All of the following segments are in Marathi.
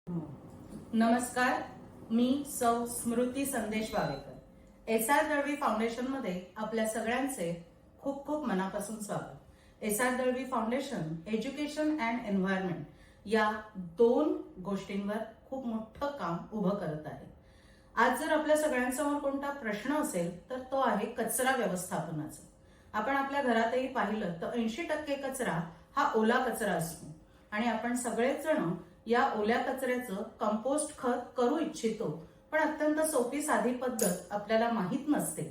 नमस्कार, मी सौ स्मृती संदेश वावेकर. एस.आर. दळवी फाउंडेशन मध्ये आपल्या सगळ्यांचे खूप खूप मनापासून स्वागत. SR. Dalvi foundation education and environment या दोन गोष्टींवर खूप मोठं काम उभं करत आहे. आज जर आपल्या सगळ्यांसमोर कोणता प्रश्न असेल तर तो आहे कचरा व्यवस्थापनाचा. आपण आपल्या घरातही पाहिलं तर 80% कचरा हा ओला कचरा असतो आणि आपण सगळेच जण या ओल्या कचऱ्याचं कंपोस्ट खत करू इच्छितो, पण अत्यंत सोपी साधी पद्धत आपल्याला माहित नसते.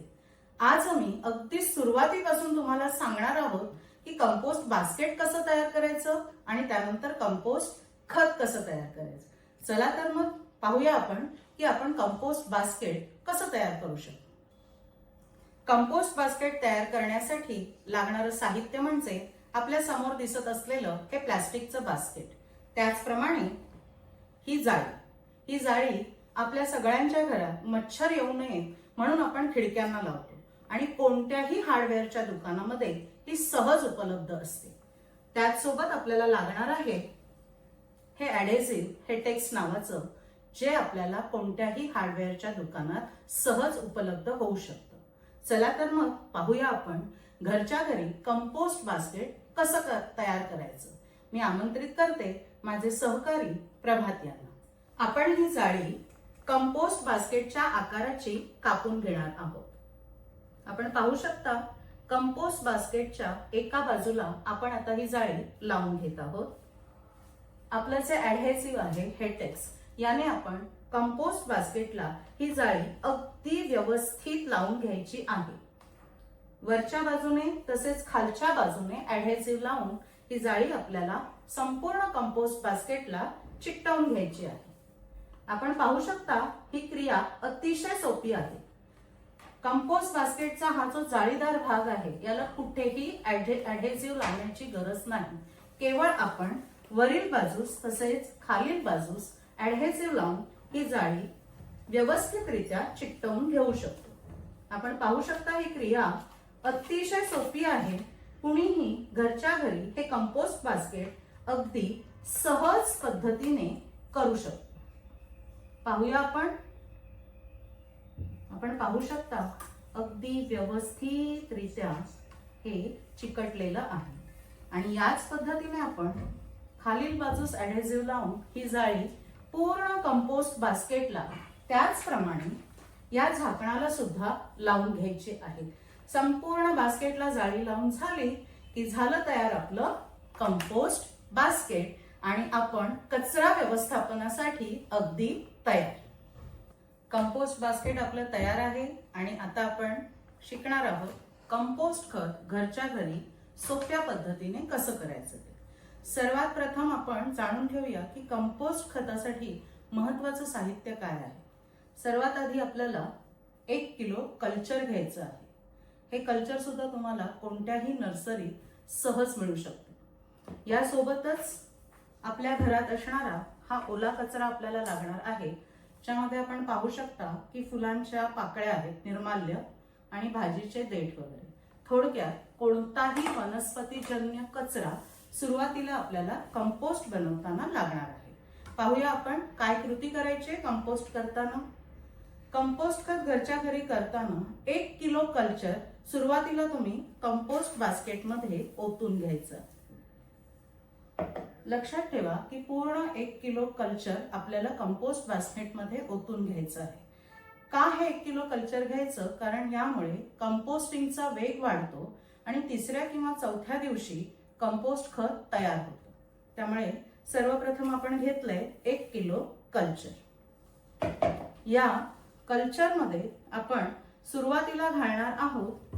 आज आम्ही अगदी सुरुवातीपासून तुम्हाला सांगणार आहोत की कंपोस्ट बास्केट कसं तयार करायचं आणि त्यानंतर कंपोस्ट खत कसं तयार करायचं. चला तर मग पाहूया आपण की आपण कंपोस्ट बास्केट कसं तयार करू शकतो. कंपोस्ट बास्केट तयार करण्यासाठी लागणारं साहित्य म्हणजे आपल्या समोर दिसत असलेलं हे प्लास्टिकचं बास्केट. त्याचप्रमाणे ही जाळी आपल्या सगळ्यांच्या घरात मच्छर येऊ नये म्हणून आपण खिडक्यांना लावतो आणि कोणत्याही हार्डवेअरच्या दुकानामध्ये ही सहज उपलब्ध असते. त्याचसोबत आपल्याला लागणार आहे हे ॲडेसिव्ह हेटेक्स नावाचं, जे आपल्याला कोणत्याही हार्डवेअरच्या दुकानात सहज उपलब्ध होऊ शकतं. चला तर मग पाहूया आपण घरच्या घरी कंपोस्ट बास्केट कसं तयार करायचं. मी आमंत्रित करते माझे सहकारी प्रभात यांना. आपण ही जाळी कंपोस्ट बास्केटच्या आकाराची कापून घेणार आहोत. आपण पाहू शकता कंपोस्ट बास्केटच्या एका बाजूला आपण आता ही जाळी लावून घेत आहोत. आपलं जे ॲडहेसिव्ह आहे हेटेक्स, याने आपण कंपोस्ट बास्केटला ही जाळी अगदी व्यवस्थित लावून घ्यायची आहे. वरच्या बाजूने तसेच खालच्या बाजूने ॲडहेसिव्ह लावून ही जाळी आपल्याला संपूर्ण कंपोस्ट बास्केटला चिकटवून घ्यायची आहे. आपण पाहू शकता ही क्रिया अतिशय सोपी आहे. कंपोस्ट बास्केटचा हा जो जाळीदार भाग आहे याला कुठेही ॲडहेसिव्ह लावण्याची गरज नाही. केवळ आपण वरील बाजूस तसेच खालील बाजूस ॲडहेसिव्ह लावून ही जाळी व्यवस्थितरित्या चिकटवून घेऊ शकतो. आपण पाहू शकता ही क्रिया अतिशय सोपी आहे. कुणीही घरच्या घरी हे कंपोस्ट बास्केट अगदी सहज पद्धतीने करू शकतो. पाहूया आपण पाहू शकता अगदी व्यवस्थितरित्या हे चिकटलेलं आहे आणि याच पद्धतीने आपण खालील बाजूस ॲडहेसिव्ह लावून ही जाळी पूर्ण कंपोस्ट बास्केटला त्याचप्रमाणे या झाकणाला सुद्धा लावून घ्यायची आहे. संपूर्ण बास्केटला जाळी लावून झाली की झालं तयार आपलं कंपोस्ट बास्केट आणि आपण कचरा व्यवस्थापनासाठी अगदी तयार. कंपोस्ट बास्केट आपलं तयार आहे आणि आता आपण शिकणार आहोत कंपोस्ट खत घरच्या घरी सोप्या पद्धतीने कसं करायचं ते. सर्वात प्रथम आपण जाणून घेऊया की कंपोस्ट खतासाठी महत्वाचं साहित्य काय आहे. सर्वात आधी आपल्याला 1 किलो कल्चर घ्यायचं आहे. हे कल्चर सुद्धा तुम्हाला कोणत्याही नर्सरीत सहज मिळू शकते. यासोबतच आपल्या घरात असणारा हा ओला कचरा आपल्याला लागणार आहे, ज्यामध्ये आपण पाहू शकता की फुलांच्या पाकळ्या आहेत, निर्माल्य आणि भाजीचे देठ वगैरे. थोडक्यात कोणताही वनस्पतीजन्य कचरा सुरुवातीला आपल्याला कंपोस्ट बनवताना लागणार आहे. पाहूया आपण काय कृती करायची कंपोस्ट करताना. कंपोस्ट खत घरच्या घरी करताना 1 किलो कल्चर सुरुवातीला तुम्ही कंपोस्ट बास्केटमध्ये ओतून घ्यायचं. लक्षात ठेवा की पूर्ण 1 किलो कल्चर आपल्याला कंपोस्ट बास्केटमध्ये ओतून घ्यायचं आहे. का हे 1 किलो कल्चर घ्यायचं? कारण यामुळे कंपोस्टिंगचा वेग वाढतो आणि 3ऱ्या किंवा 4थ्या दिवशी कंपोस्ट खत तयार होतं. त्यामुळे सर्वप्रथम आपण घेतलंय 1 किलो कल्चर. या कल्चरमध्ये आपण सुरुवातीला घालणार आहोत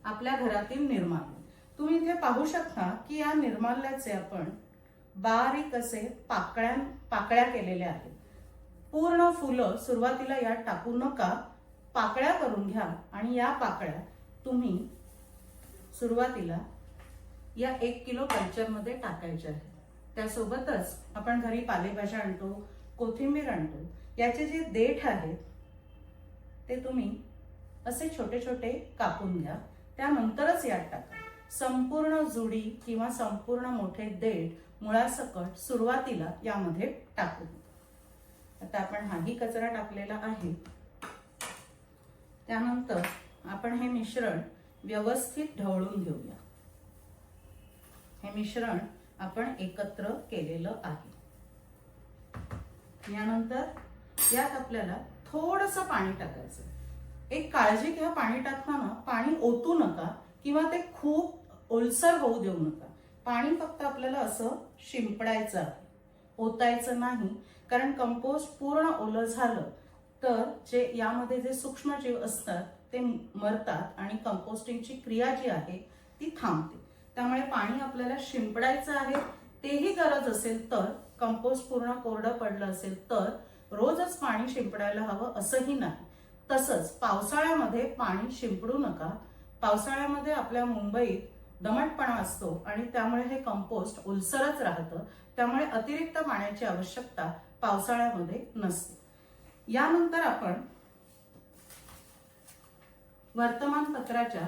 आपल्या घरातील निर्माल्य. तुम्ही इथे पाहू शकता की या निर्माल्याचे आपण बारीक असे पाकळ्या केलेल्या आहेत. पूर्ण फुलं सुरुवातीला यात टाकू नका, पाकळ्या करून घ्या आणि या पाकळ्या तुम्ही सुरुवातीला या 1 किलो कल्चरमध्ये टाकायच्या आहेत. त्यासोबतच आपण घरी पालेभाज्या आणतो, कोथिंबीर आणतो, याचे जे देठ आहेत ते तुम्ही असे छोटे छोटे कापून घ्या. त्यानंतरच यात टाका. संपूर्ण जुडी किंवा संपूर्ण मोठे देठ मुळासकट सुरुवातीला यामध्ये टाकू. आता आपण हाही कचरा टाकलेला आहे. त्यानंतर आपण हे मिश्रण व्यवस्थित ढवळून घेऊया. हे मिश्रण आपण एकत्र केलेलं आहे. यानंतर यात आपल्याला थोडंसं पाणी टाकायचं. एक काळजी घ्या, पाणी टाकताना पाणी ओतू नका किंवा ते खूप ओलसर होऊ देऊ नका. पाणी फक्त आपल्याला असं शिंपडायचं आहे, ओतायचं नाही. कारण कंपोस्ट पूर्ण ओलं झालं तर जे यामध्ये जे सूक्ष्मजीव असतात ते मरतात आणि कंपोस्टिंगची क्रिया जी आहे ती थांबते. त्यामुळे पाणी आपल्याला शिंपडायचं आहे. तेही गरज असेल तर, कंपोस्ट पूर्ण कोरडं पडलं असेल तर रोजच पाणी शिंपडायला हवं असंही नाही. तसंच पावसाळ्यामध्ये पाणी शिंपडू नका. पावसाळ्यामध्ये आपल्या मुंबईत दमटपणा असतो आणि त्यामुळे हे कंपोस्ट ओलसरच राहतं. त्यामुळे अतिरिक्त पाण्याची आवश्यकता पावसाळ्यामध्ये नसते. यानंतर आपण वर्तमानपत्राच्या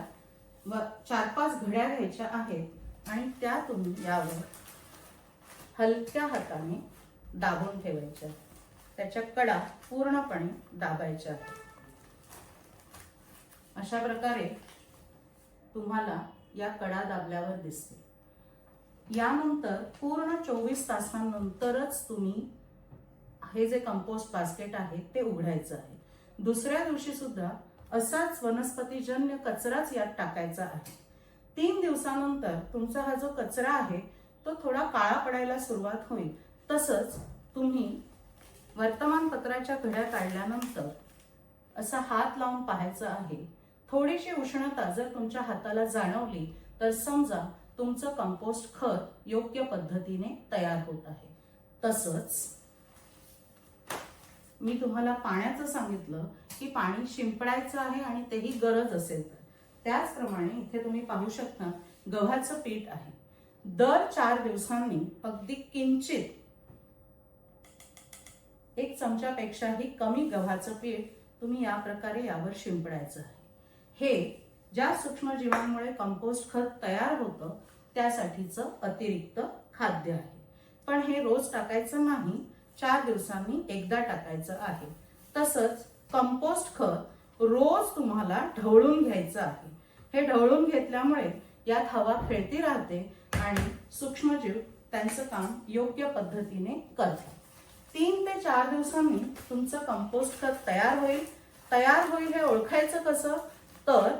4-5 घड्या घ्यायच्या आहेत आणि त्या तुम्ही यावर हलक्या हाताने दाबून ठेवायच्या. त्याच्या कडा पूर्णपणे दाबायच्या आहेत. अशा प्रकारे तुम्हाला या कडा दाबल्यावर दिसते. यानंतर पूर्ण 24 तासांनंतरच तुम्ही हे जे कंपोस्ट बास्केट आहे ते उघडायचं आहे. दुसऱ्या दिवशी सुद्धा असाच वनस्पतीजन्य कचराच यात टाकायचा आहे. 3 दिवसानंतर तुमचा हा जो कचरा आहे तो थोडा काळा पडायला सुरुवात होईल. तसंच तुम्ही वर्तमानपत्राच्या घड्या काढल्यानंतर असा हात लावून पाहायचा आहे. थोडीशी उष्णता जर तुमच्या हाताला जाणवली तर समजा तुमचं कंपोस्ट खत योग्य पद्धतीने तयार होत आहे. तसंच मी तुम्हाला पाण्याचं सांगितलं की पाणी शिंपडायचं आहे आणि तेही गरज असेल तर. त्याचप्रमाणे इथे तुम्ही पाहू शकता गव्हाचं पीठ आहे. दर 4 दिवसांनी अगदी किंचित 1 चमच्यापेक्षाही कमी गव्हाचं पीठ तुम्ही या प्रकारे यावर शिंपडायचं आहे. हे ज्या सूक्ष्मजीवांमुळे कंपोस्ट खत तयार होतं त्यासाठीचं अतिरिक्त खाद्य आहे. पण हे रोज टाकायचं नाही, 4 दिवसांनी एकदा टाकायचं आहे. तसंच कंपोस्ट खत रोज तुम्हाला ढवळून घ्यायचं आहे. हे ढवळून घेतल्यामुळे यात हवा खेळती राहते आणि सूक्ष्मजीव त्यांचं काम योग्य पद्धतीने करतात. 3 ते 4 दिवसांनी तुमचं कंपोस्ट खत तयार होईल हे ओळखायचं कसं तर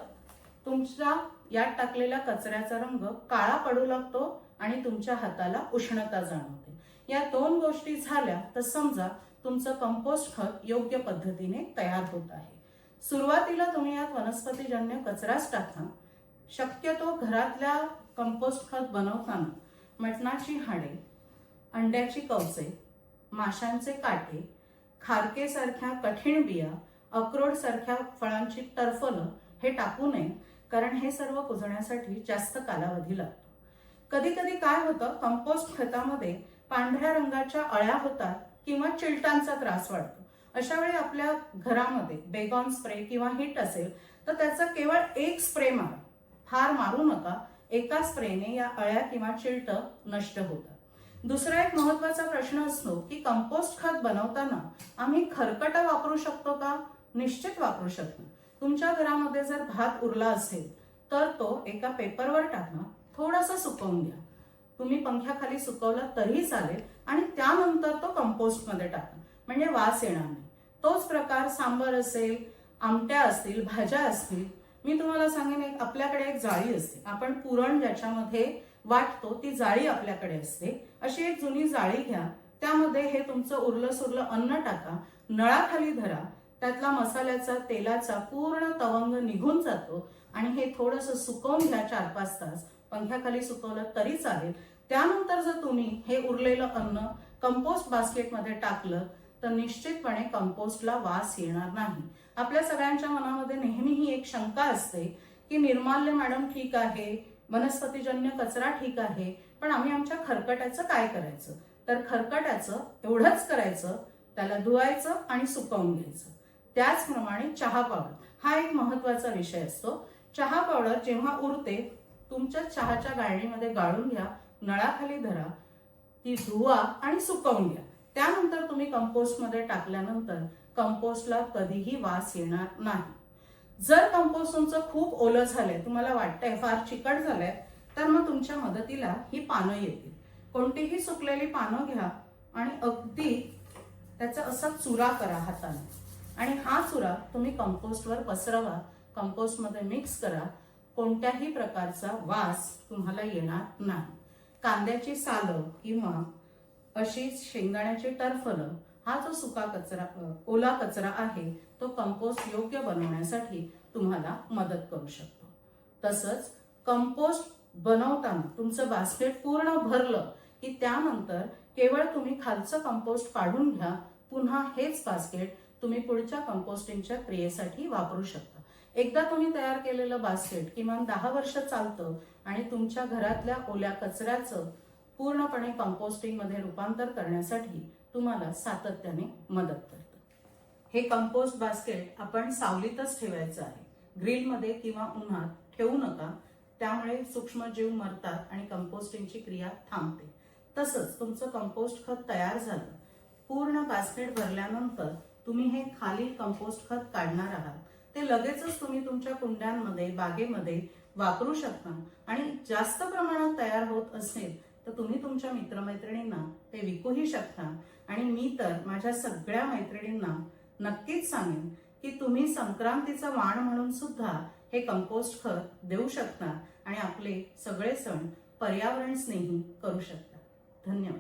तुमच्या यात टाकलेल्या कचऱ्याचा रंग काळा पडू लागतो आणि तुमच्या हाताला उष्णता जाणवते. या 2 गोष्टी झाल्या तर समजा तुमचं कंपोस्ट खत योग्य पद्धतीने तयार होत आहे. सुरुवातीला तुम्ही यात वनस्पतीजन्य कचराच टाका. शक्यतो घरातल्या कंपोस्ट खत बनवताना मटणाची हाडे, अंड्याची कवचे, माशांचे काटे, खारकेसारख्या कठीण बिया, अक्रोड सारख्या फळांची टरफलं हे टाकू नये. कारण हे सर्व कुजण्यासाठी जास्त कालावधी लागतो. कधी कधी काय होतं, कंपोस्ट खतामध्ये पांढऱ्या रंगाच्या अळ्या होतात किंवा चिलटांचा त्रास वाढतो. अशा वेळी आपल्या घरामध्ये बेगॉन स्प्रे किंवा हिट असेल तर त्याचा केवळ 1 स्प्रे मारा. फार मारू नका. एका स्प्रेने या अळ्या किंवा चिलट नष्ट होतात. दुसरा एक महत्वाचा प्रश्न असतो की कंपोस्ट खत बनवताना आम्ही खरकट वापरू शकतो का? निश्चित वापरू शकतो. तुमच्या घरामध्ये जर भात उरला असेल तर तो एका पेपरवर टाका, थोडासा सुकवून घ्या. तुम्ही पंख्याखाली सुकवला तरी चालेल आणि त्यानंतर तो कंपोस्ट मध्ये टाका, म्हणजे वास येणार नाही. तोच प्रकार सांबर असेल, आमट्या असतील, भाज्या असतील. मी तुम्हाला सांगेन आपल्याकडे एक जाळी असते. आपण पुरण ज्याच्यामध्ये वाटतो ती जाळी आपल्याकडे असते. अशी एक जुनी जाळी घ्या. त्यामध्ये हे तुमचं उरलं सुरलं अन्न टाका. नळाखाली धरा. त्यातला मसाल्याचा तेलाचा पूर्ण तवंग निघून जातो आणि हे थोडंसं सुकवून घ्या 4-5 तास. पंख्याखाली सुकवलं तरी चालेल. त्यानंतर जर तुम्ही हे उरलेलं अन्न कंपोस्ट बास्केटमध्ये टाकलं तर निश्चितपणे कंपोस्टला वास येणार नाही. आपल्या सगळ्यांच्या मनामध्ये नेहमी ही एक शंका असते की निर्माल्य मॅडम ठीक आहे, वनस्पतीजन्य कचरा ठीक आहे, पण आम्ही आमच्या खरकट्याचं काय करायचं? तर खरकट्याचं एवढंच करायचं, त्याला धुवायचं आणि सुकवून घ्यायचं. त्याचप्रमाणे चहा पावडर हा एक महत्वाचा विषय असतो. चहा पावडर जेव्हा उरते तुमच्या चहाच्या गाळणीमध्ये गाळून घ्या, नळाखाली धरा. ती धुवा आणि सुकवून घ्या. त्यानंतर तुम्ही कंपोस्टमध्ये टाकल्यानंतर कंपोस्टला कधीही वास येणार नाही. जर कंपोस्ट तुमचं खूप ओलं झालंय, तुम्हाला वाटतंय फार चिकट झालंय, तर मग तुमच्या मदतीला ही पानं येतील. कोणतीही सुकलेली पानं घ्या आणि अगदी त्याचा असा चुरा करा हाताने आणि हा चुरा तुम्ही कंपोस्टवर पसरवा, कंपोस्टमध्ये मिक्स करा. कोणत्याही प्रकारचा वास तुम्हाला येणार नाही. कांद्याची सालं किंवा अशी शेंगदाण्याची टरफलं, हा जो सुका कचरा ओला कचरा आहे तो कंपोस्ट योग्य बनवण्यासाठी तुम्हाला मदत करू शकतो. तसंच कंपोस्ट बनवताना तुमचं बास्केट पूर्ण भरलं की त्यानंतर केवळ तुम्ही खालचं कंपोस्ट काढून घ्या. पुन्हा हेच बास्केट तुम्ही पुढच्या कंपोस्टिंगच्या क्रियेसाठी वापरू शकता. एकदा तुम्ही तयार केलेलं बास्केट किमान 10 वर्ष चालतं आणि तुमच्या घरातल्या ओल्या कचऱ्याचं पूर्णपणे कंपोस्टिंग मध्ये रूपांतर करण्यासाठी तुम्हाला सातत्याने मदत करतं. हे कंपोस्ट बास्केट आपण सावलीतच ठेवायचं आहे. ग्रिलमध्ये किंवा उन्हात ठेवू नका, त्यामुळे सूक्ष्मजीव मरतात आणि कंपोस्टिंगची क्रिया थांबते. तसंच तुमचं कंपोस्ट खत तयार झालं, पूर्ण बास्केट भरल्यानंतर तुम्ही हे खाली कंपोस्ट खत काढणार आहात, ते लगेचच तुम्ही तुमच्या कुंड्यांमध्ये बागेमध्ये वापरू शकता. आणि जास्त प्रमाणात तयार होत असेल तर तुम्ही तुमच्या मित्रमैत्रिणींना ते विकूही शकता. आणि मी तर माझ्या सगळ्या मैत्रिणींना नक्कीच सांगेन की तुम्ही संक्रांतीचा वाण म्हणून सुद्धा हे कंपोस्ट खत देऊ शकता आणि आपले सगळे सण पर्यावरण स्नेही करू शकता. धन्यवाद.